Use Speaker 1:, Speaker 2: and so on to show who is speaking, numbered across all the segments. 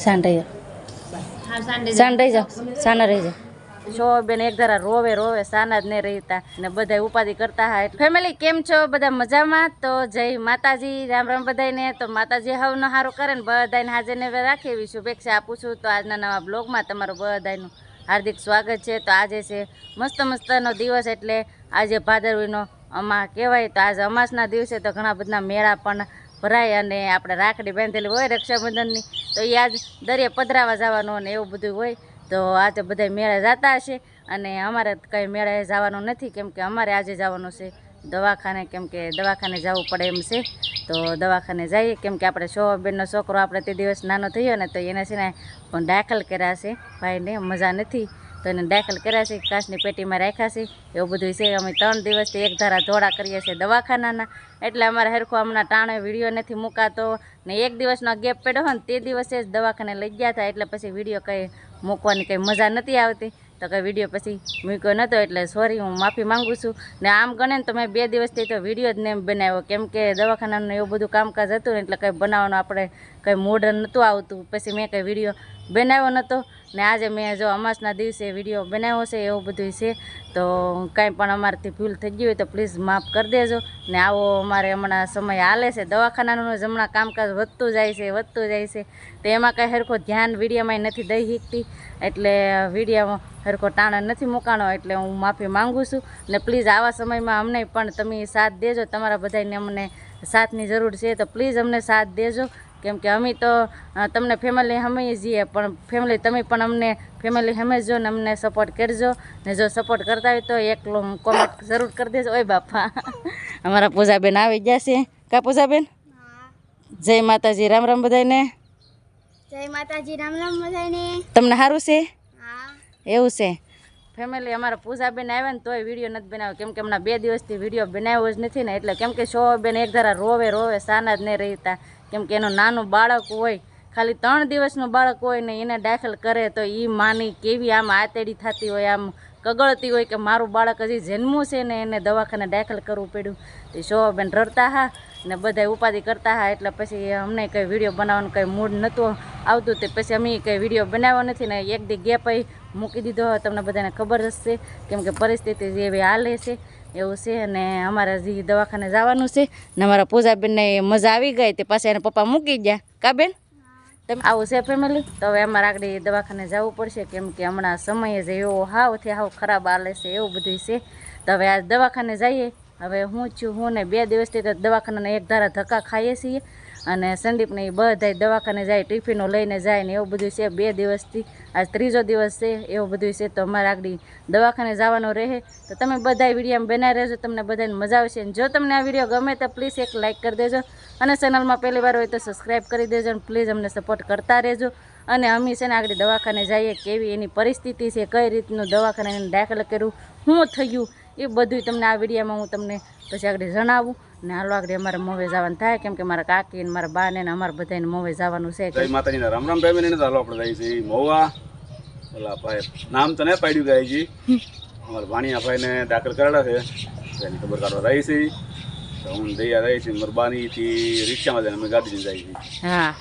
Speaker 1: શાન રહી જાઓ શાના રહી જાઓ શો બેન એક ધારા રોવે રોવે સાના જ નહીં રહેતા ને બધા ઉપાધિ કરતા હા. ફેમિલી કેમ છો બધા મજામાં? તો જય માતાજી, રામ રામ બધાને. તો માતાજી હવનો સારું કરે ને બધાને હાજરને રાખી એવી શુભેચ્છા આપું છું. તો આજના નવા બ્લોગમાં તમારું બધાનું હાર્દિક સ્વાગત છે. તો આજે છે મસ્તનો દિવસ, એટલે આજે ભાદરવીનો અમા કહેવાય. તો આજે અમાસના દિવસે તો ઘણા બધા મેળા પણ ભરાય અને આપણે રાખડી બાંધેલી હોય રક્ષાબંધનની, તો એ આજ દરિયે પધરાવા જવાનું અને એવું બધું હોય. તો આજે બધા મેળે જતા હશે અને અમારે કંઈ મેળે જવાનું નથી, કેમ કે અમારે આજે જવાનું છે દવાખાને, કેમ કે દવાખાને જવું પડે એમ છે. તો દવાખાને જઈએ, કેમ કે આપણે શોભાબેનનો છોકરો આપણે તે દિવસ નાનો થયો ને, તો એને છે ને પણ દાખલ કર્યા છે ભાઈને, મજા નથી તો એને દાખલ કર્યા છે, કાચની પેટીમાં રાખ્યા છે, એવું બધું છે. અમે 3 દિવસથી એક ધારા ધોળા કરીએ છીએ દવાખાનાના, એટલે અમારે હરખું હમણાં ટાણે વિડીયો નથી મૂકાતો ને. એક દિવસનો ગેપ પડ્યો હોય ને તે દિવસે જ દવાખાને લઈ ગયા હતા, એટલે પછી વિડીયો કંઈ મૂકવાની કંઈ મજા નથી આવતી, તો કંઈ વિડીયો પછી મૂક્યો નહોતો, એટલે સોરી, હું માફી માગું છું. ને આમ ગણે ને તો મેં 2 દિવસથી તો વિડીયો જ નહીં બનાવ્યો, કેમ કે દવાખાનાનું એવું બધું કામકાજ હતું ને, એટલે કંઈ બનાવવાનું આપણે કંઈ મૂડ નહોતું આવતું, પછી મેં કંઈ વિડીયો બનાવ્યો નહોતો. ને આજે મેં જો અમાસના દિવસે વિડીયો બનાવ્યો છે, એવું બધું છે. તો કાંઈ પણ અમારાથી ભૂલ થઈ ગઈ હોય તો પ્લીઝ માફ કરી દેજો. ને આવો અમારે હમણાં સમય હાલે છે દવાખાનાનું, જ હમણાં કામકાજ વધતું જાય છે, તો એમાં કાંઈ હરખો ધ્યાન વિડીયોમાં નથી દઈ શકતી, એટલે વિડીયોમાં હરખો ટાણા નથી મૂકાણો, એટલે હું માફી માગું છું. ને પ્લીઝ આવા સમયમાં અમને પણ તમે સાથ દેજો, તમારા બધાને અમને સાથની જરૂર છે, તો પ્લીઝ અમને સાથ દેજો, કેમ કે અમે તો તમને ફેમિલી સમજીએ છીએ, પણ ફેમિલી તમે પણ અમને ફેમિલી સમજજો ને અમને સપોર્ટ કરજો. ને જો સપોર્ટ કરતા હોય તો એકલો કોમેન્ટ જરૂર કરી દેજો. ઓય બાપા, અમારા પૂજાબેન આવી ગયા છે. કા પૂજાબેન? જય માતાજી, રામ રામ બધાને.
Speaker 2: જય માતાજી, રામ રામ બધાને.
Speaker 1: તમને સારું છે?
Speaker 2: હા,
Speaker 1: એવું છે. ફેમિલી અમારા પૂજાબેન આવ્યા ને તોય વિડીયો નથી બનાવ્યો, કેમ કે હમણાં 2 દિવસથી વિડીયો બનાવ્યો જ નથી ને, એટલે કેમ કે શોભાબેન એક ધારા રોવે સાના જ નહીં રહેતા, કેમ કે એનું નાનું બાળક હોય, ખાલી 3 દિવસનું બાળક હોય ને એને દાખલ કરે તો એ માની કેવી આમ આતેડી થતી હોય, આમ કગળતી હોય કે મારું બાળક હજી જન્મું છે ને એને દવાખાને દાખલ કરવું પડ્યું. તો શોભાબેન રડતા હા ને બધા ઉપાધિ કરતા હા, એટલે પછી અમને કંઈ વિડીયો બનાવવાનું કંઈ મૂડ નહોતું આવતું, તે પછી અમે કંઈ વિડીયો બનાવ્યો નથી ને એક દી ગેપ મૂકી દીધો. તમને બધાને ખબર હશે, કેમ કે પરિસ્થિતિ જેવી હાલે છે એવું છે. અને અમારે હજી દવાખાને જવાનું છે ને અમારા પૂજાબેનને મજા આવી ગઈ, તે પાછા એને પપ્પા મૂકી ગયા. કા બેન? તમે આવું છે ફેમિલી. તો હવે અમારે આગળ દવાખાને જવું પડશે, કેમ કે હમણાં સમય જ એવો હાવ ખરાબ હાલે છે, એવું બધું છે. તો હવે આ દવાખાને જઈએ. હવે હું ને 2 દિવસથી તો દવાખાનાના એક ધારા ધક્કા ખાઈએ છીએ, અને સંદીપને એ બધા દવાખાને જાય, ટિફિનો લઈને જાય ને એવું બધું છે. 2 દિવસથી આજ 3જો દિવસ છે, એવું બધું છે. તો અમારે આગળ દવાખાને જવાનું રહે, તો તમે બધા વિડીયોમાં બનાવી રહેજો, તમને બધાને મજા આવશે. જો તમને આ વિડીયો ગમે તો પ્લીઝ એક લાઇક કરી દેજો, અને ચેનલમાં પહેલી વાર હોય તો સબસ્ક્રાઈબ કરી દેજો, અને પ્લીઝ અમને સપોર્ટ કરતા રહેજો. અને અમે છે ને આગળ દવાખાને જઈએ, કેવી એની પરિસ્થિતિ છે, કઈ રીતનું દવાખાને દાખલ કર્યું, શું થયું, એ બધું તમને આ વિડીયોમાં હું તમને પછી આગળ જણાવું. ને હાલો આગળ અમારે મોવે જવાનું થાય, કેમ કે મારા કાકી ને મારા બા ને અમારા બધાને મોવે જવાનું છે.
Speaker 3: જય માતાજીના રામ રામ ભાઈ. હાલો આપણે જઈએ છીએ મોવા. ઓલા ભાઈ નામ તો નહીં પાડ્યું ગાય જી, અમારા ભાણિયા ભાઈને દાખલ કરેલા છે, એની ખબર કાઢવા રહી છે. તો હું દયા રહી છે મરબાનીથી રિક્ષામાં જઈને અમે ગાડી જઈએ છીએ.
Speaker 1: હા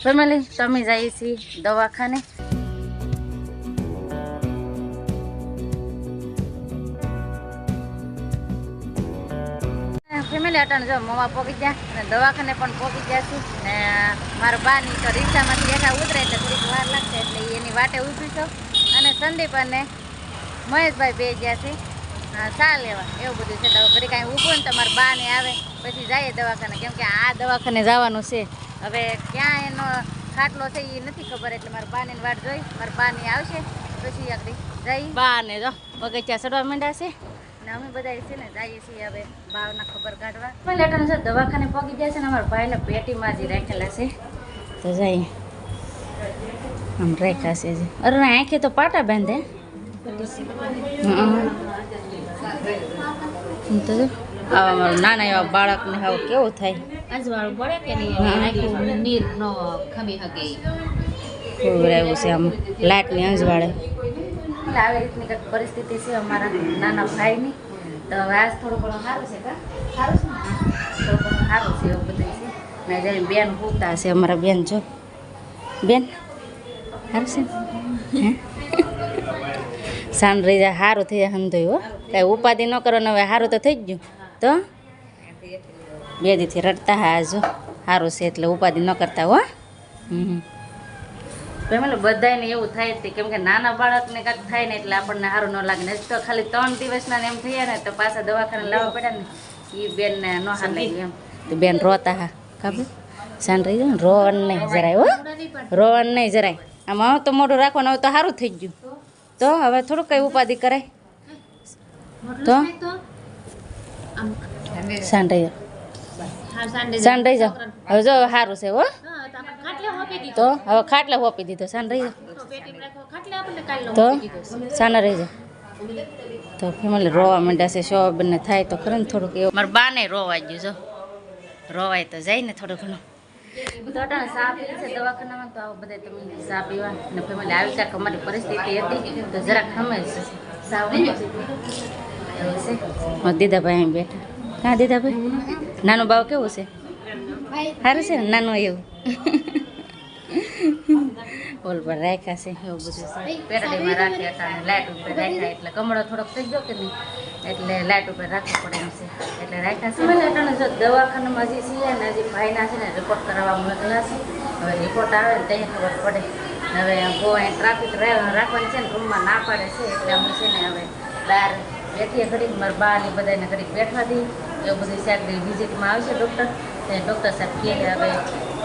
Speaker 1: ફેમિલી, તમે જઈએ છીએ દવાખાને. ફેમિલી અટાણ જો મોવા પહોંચી ગયા અને દવાખાને પણ પહોંચી ગયા છું. ને મારા બાની તો રિક્ષામાંથી બેઠા ઉતરે એટલે થોડીક વાર લાગશે, એટલે એની વાટે ઊભી છું. અને સંદીપ અને મહેશભાઈ બે ગયા છે ચા લેવા, એવું બધું છે. તો ઘડી કાંઈ ઊભું ને તો મારા બાને આવે પછી જઈએ દવાખાને, કેમ કે આ દવાખાને જવાનું છે. હવે ક્યાં એનો ખાટલો છે એ નથી ખબર, એટલે મારા બાને વાટ જોઈ, મારા બાની આવશે પછી આગળ જઈ. બાને જો બગીચા ચડવા માંડ્યા છે ને અમે બધા છે ને જઈએ છીએ હવે ભાવના ખબર કાઢવા. લેટર છે દવાખાને પગી જાય છે ને અમારા ભાઈને પેટીમાં જ રાખેલા છે, તો જઈએ આમ રાખ્યા છે. અરે આંખે તો પાટા બાંધે તો આવા મારું નાના એવા બાળકને હવે કેવું થાય,
Speaker 4: અજવાળું પડે કે નહીં, નીર નો ખમી હગે
Speaker 1: એવું છે આમ લાટની અંજવાળે. આવી રીતની કંઈક પરિસ્થિતિ છે અમારા નાના ભાઈની. તો હવે આજ થોડું ઘણું સારું છે, કા સારું છે ને, થોડું ઘણું સારું છે એવું બધું છે. ને જઈને બેન પૂછતા હશે અમારા બેન, જો બેન સારું છે ને? સાંજ રહી જાય સારું થઈ જાય સમજાયું હો કાંઈ ઉપાધિ ન કરો ને હવે સારું તો થઈ જ ગયું તો 2 દીથી રડતા હા જો સારું છે એટલે ઉપાધિ ન કરતા હો પેલા બધાને એવું થાય જ કેમ કે નાના બાળકને કાંઈક થાય ને એટલે આપણને સારું ન લાગે ને તો ખાલી 3 દિવસના ને એમ થયા ને તો પાછા દવાખાને લાવવા પડ્યા ને એ બેનને ન હાર લાગ્યું એમ તો બેન રોતા હા ખબર સાંજ રહી જાય ને રોવાનું નહીં જરાય હો રોવાનું નહીં જરાય આમાં હવે તો મોઢું રાખવાનું હવે તો સારું થઈ ગયું તો હવે થોડુંક કઈ ઉપાધિ કરાય તો સાંજ રહી સાંજ રહી જાઓ હવે જો સારું છે હો તો હવે ખાટલે હોપી દીધો સાંજ રહી જાઓ તો સાના રહી જાય તો ફેમિલી રોવા માંડ્યા છે શોભાબેનને થાય તો ખરું ને થોડુંક એવું મારા બાને રોવાઈ ગયું જો રોવાય તો જાય ને થોડું ઘણું તો અટાણે ચા પી છે દવાખાનામાં તો આવું બધા તમે ચા પીવા ને ફેમિલી આવી કાંક અમારી પરિસ્થિતિ હતી તો જરાક ખમે છે દીદાભાઈ અહીં બેઠા કાં દીદાભાઈ નાનું બાવ કેવું છે સારું છે ને નાનું એવું ઓલ પર રાખ્યા છે એવું બધું છે પેરડીમાં રાખી અટાણે લાઇટ ઉપર રાખ્યા એટલે કમળો થોડોક થઈ ગયો કે નહીં એટલે લાઇટ ઉપર રાખવું પડે એમ છે એટલે રાખ્યા છે મને અટાણે જો દવાખાનામાં હજી છીએ ને હજી ભાઈના છે ને રિપોર્ટ કરાવવા મોકલા છે હવે રિપોર્ટ આવે ને ત્યાં ખબર પડે હવે બહુ અહીં ટ્રાફિક રાખવાની છે ને રૂમમાં ના પાડે છે એટલે અમે છે ને હવે બહાર બેઠીએ ઘડીક મારા બા ને બધાને ઘડીક બેઠવા દઈએ એવું બધું શાક વિઝિટમાં આવશે ડૉક્ટર ડૉક્ટર સાહેબ કહે હવે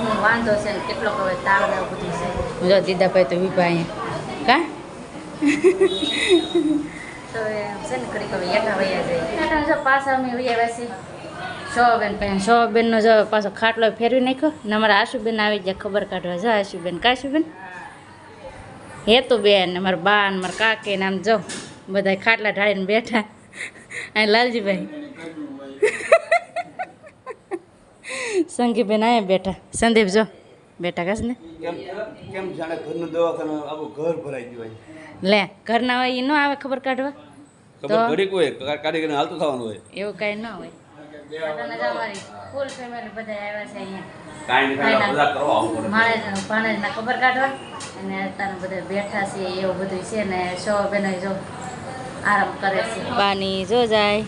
Speaker 1: હું વાંધો છે ને કેટલોક હવે તાવ ને એવું બધું છે જો દીદાભાઈ તો વિભા અહીંયા કા તો છે ને ઘડીક હવે એકા વૈયા જાય જો પાછા અમે વૈયા છે શોભાબેનનો જો પાછો ખાટલો ફેરવી નાખ્યો ને અમારા આશુબેન આવી ગયા ખબર કાઢવા જો આશુબેન કાશુબેન હેતુબેન ને મારા બા ને મારા કાકી ને આમ જો બધા ખાટલા ઢાળીને બેઠા અહીં લાલજીભાઈ સંગીબેન અહીંયા બેઠા સંદીપ જો બેઠા કાશ ને
Speaker 3: કેમ જાણે ઘરનું દવાખાનું આખું ઘર ભરાઈ ગયું
Speaker 1: લે ઘરના હોય એ ન આવે ખબર કાઢવા
Speaker 3: ખબર ઘડીક હોય કાઢી હાલતું થવાનું હોય
Speaker 1: એવું કાંઈ ન હોય અમારી ફૂલ ફેમિલી બધા આવ્યા છે અહીંયા ભાણેજના ખબર કાઢવા અને અત્યારે બધા બેઠા છે એવું બધું છે ને શોભાબેન જો આરામ કરે છે બાની જો જાય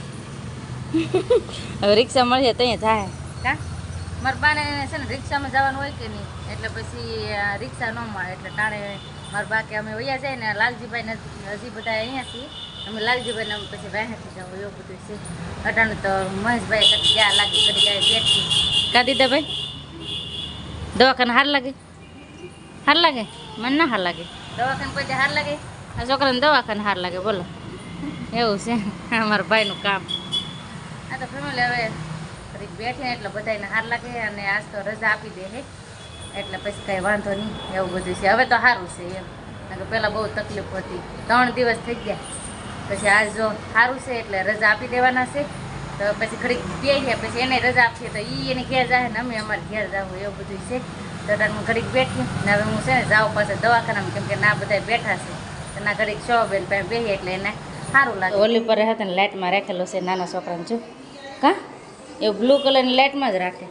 Speaker 1: હવે રિક્ષા મળીએ તો અહીંયા થાય કા મારા બાને છે ને રિક્ષામાં જવાનું હોય કે નહીં એટલે પછી રિક્ષા ન મળે એટલે ટાણે મારા બા કે અમે વૈયા જાય ને લાલજીભાઈને હજી બધા અહીંયા છીએ અમે લાલજીભાઈને અમે પછી વાહેથી જાવ એવું બધું છે અટાણું તો મહેશભાઈ કદી ગયા લાગી કદી કાંઈ બેઠી કા દીદાભાઈ દવાખાને હાર લાગે મને ના હાર લાગે દવાખાને કોઈ હાર લાગે આ છોકરાને દવાખાને હાર લાગે બોલો એવું છે અમારા ભાઈનું કામ આ તો ફેમિલી હવે બેઠે એટલે બધાને હાર લાગે અને આજ તો રજા આપી દે હે એટલે પછી કાંઈ વાંધો નહીં એવું બધું છે હવે તો સારું છે એમ કારણ કે પહેલાં બહુ તકલીફ હતી 3 દિવસ થઈ ગયા પછી આજ જો સારું છે એટલે રજા આપી દેવાના છે તો પછી ઘડીક બે ગયા પછી એને રજા આપીએ તો એને ઘેર જાય ને અમે અમારે ઘેર જવું એવું બધું છે તો હું ઘડીક બેઠી ને હવે હું છે ને જાઉં પાસે દવાખાનામાં કેમ કે ના બધા બેઠા છે તો ના ઘડીક શોભાબેન પાસે બેસી એટલે એને સારું લાગે ઓલી પર હતા ને લાઇટમાં રાખેલો છે નાના છોકરાને જો કા એવું બ્લુ કલરની લાઇટમાં જ રાખે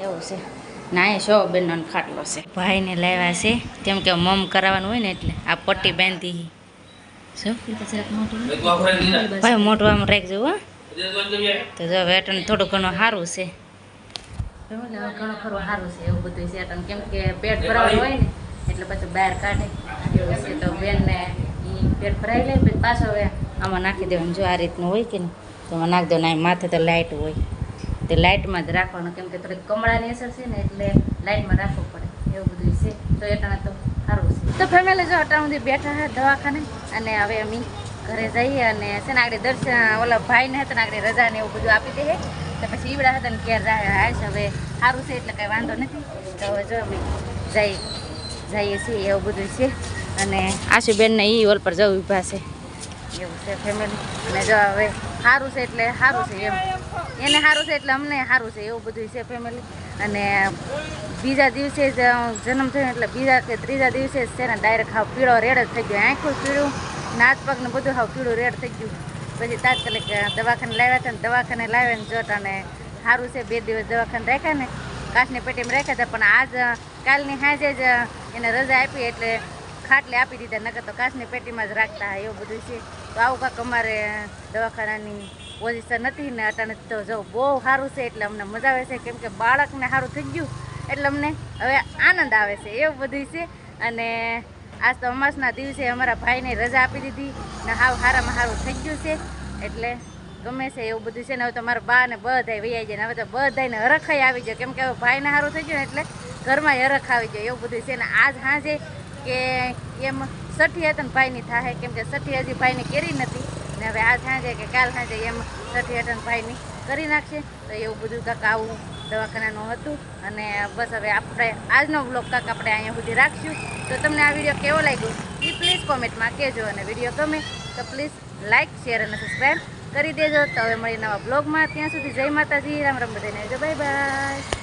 Speaker 1: એવું છે ના અહીંયા શોભાબેનનો ખાટલો છે ભાઈને લાવ્યા છે કેમ કે મમ કરાવવાનું હોય ને એટલે આ પટ્ટી બાંધી શું ભાઈ મોટું આમ રાખજો હો તો જો વેટન થોડું ઘણું સારું છે ઘણું ખરું સારું છે એવું બધું છે કેમ કે પેટ ભરાવાનું હોય ને એટલે પછી બહાર કાઢે એવું છે તો બેનને એ પેટ ભરાઈ લે પછી પાછો હવે આમાં નાખી દેવાનું જો આ રીતનું હોય કે નહીં તો એમાં નાખી દેવાનું અહીં માથે તો લાઇટ હોય તે લાઇટમાં જ રાખવાનું કેમ કે થોડીક કમળાની અસર છે ને એટલે લાઇટમાં રાખવું પડે એવું બધું છે તો એટાણે તો સારું છે તો ફેમિલી જો અટાણ સુધી બેઠા હા દવાખાને અને હવે અમે ઘરે જઈએ અને છે ને આગળ દર્શન ઓલા ભાઈને હતા ને આગળ રજા ને એવું બધું આપી દે તો પછી ઈવડા હતા ને ક્યારે આવીશ હવે સારું છે એટલે કાંઈ વાંધો નથી તો હવે જો અમે જઈએ છીએ એવું બધું છે અને આશુબેનને એ ઓલ પર જવું ઊભા છે એવું છે ફેમિલી અને જો હવે સારું છે એટલે સારું છે એમ એને સારું છે એટલે અમને સારું છે એવું બધું છે ફેમિલી અને બીજા દિવસે જ જન્મ થયો એટલે બીજા કે ત્રીજા દિવસે જ છે ને ડાયરેક્ટ હાવ પીળો રેડ જ થઈ ગયો આંખું પીળું નાચ પગને બધું હાવ પીળું રેડ થઈ ગયું પછી તાત્કાલિક દવાખાને લાવ્યા હતા ને દવાખાને લાવ્યા ને જોત અને સારું છે 2 દિવસ દવાખાને રાખ્યા ને કાચની પેટીમાં રાખ્યા હતા પણ આજ કાલની સાંજે જ એને રજા આપી એટલે ખાટલે આપી દીધા, નકર તો કાચની પેટીમાં જ રાખતા એવું બધું છે. તો આવું કાંક અમારે દવાખાનાની પોઝિશન નથી ને અટાણે તો જો બહુ સારું છે એટલે અમને મજા આવે છે, કેમ કે બાળકને સારું થઈ ગયું એટલે અમને હવે આનંદ આવે છે એવું બધું છે. અને આજ તો અમાસના દિવસે અમારા ભાઈને રજા આપી દીધી ને હાવ સારામાં સારું થઈ ગયું છે એટલે ગમે છે એવું બધું છે ને. હવે તો મારા બા ને બધાય વૈયા જાય ને હવે તો બધાને હરખાઈ આવી જાય, કેમ કે હવે ભાઈને સારું થઈ ગયું ને એટલે ઘરમાં હરખ આવી જાય એવું બધું છે ને. આજ સાંજે કે એમ સઠી હતા ને ભાઈની થાય, કેમ કે સઠી હજી ભાઈની કરી નથી ને હવે આજ સાંજે કે કાલ સાંજે એમ સઠી હતા ને ભાઈની કરી નાખશે. તો એવું બધું કાંક આવું દવાખાનાનું હતું. અને બસ હવે આપણે આજનો બ્લોગ કાંક આપણે અહીંયા સુધી રાખશું. તો તમને આ વિડીયો કેવો લાગ્યો એ પ્લીઝ કોમેન્ટમાં કહેજો, અને વિડીયો ગમે તો પ્લીઝ લાઇક શેર અને સબસ્ક્રાઈબ કરી દેજો. તો હવે મળી નવા બ્લોગમાં, ત્યાં સુધી જય માતાજી, રામ રામ બધાને, બાય બાય.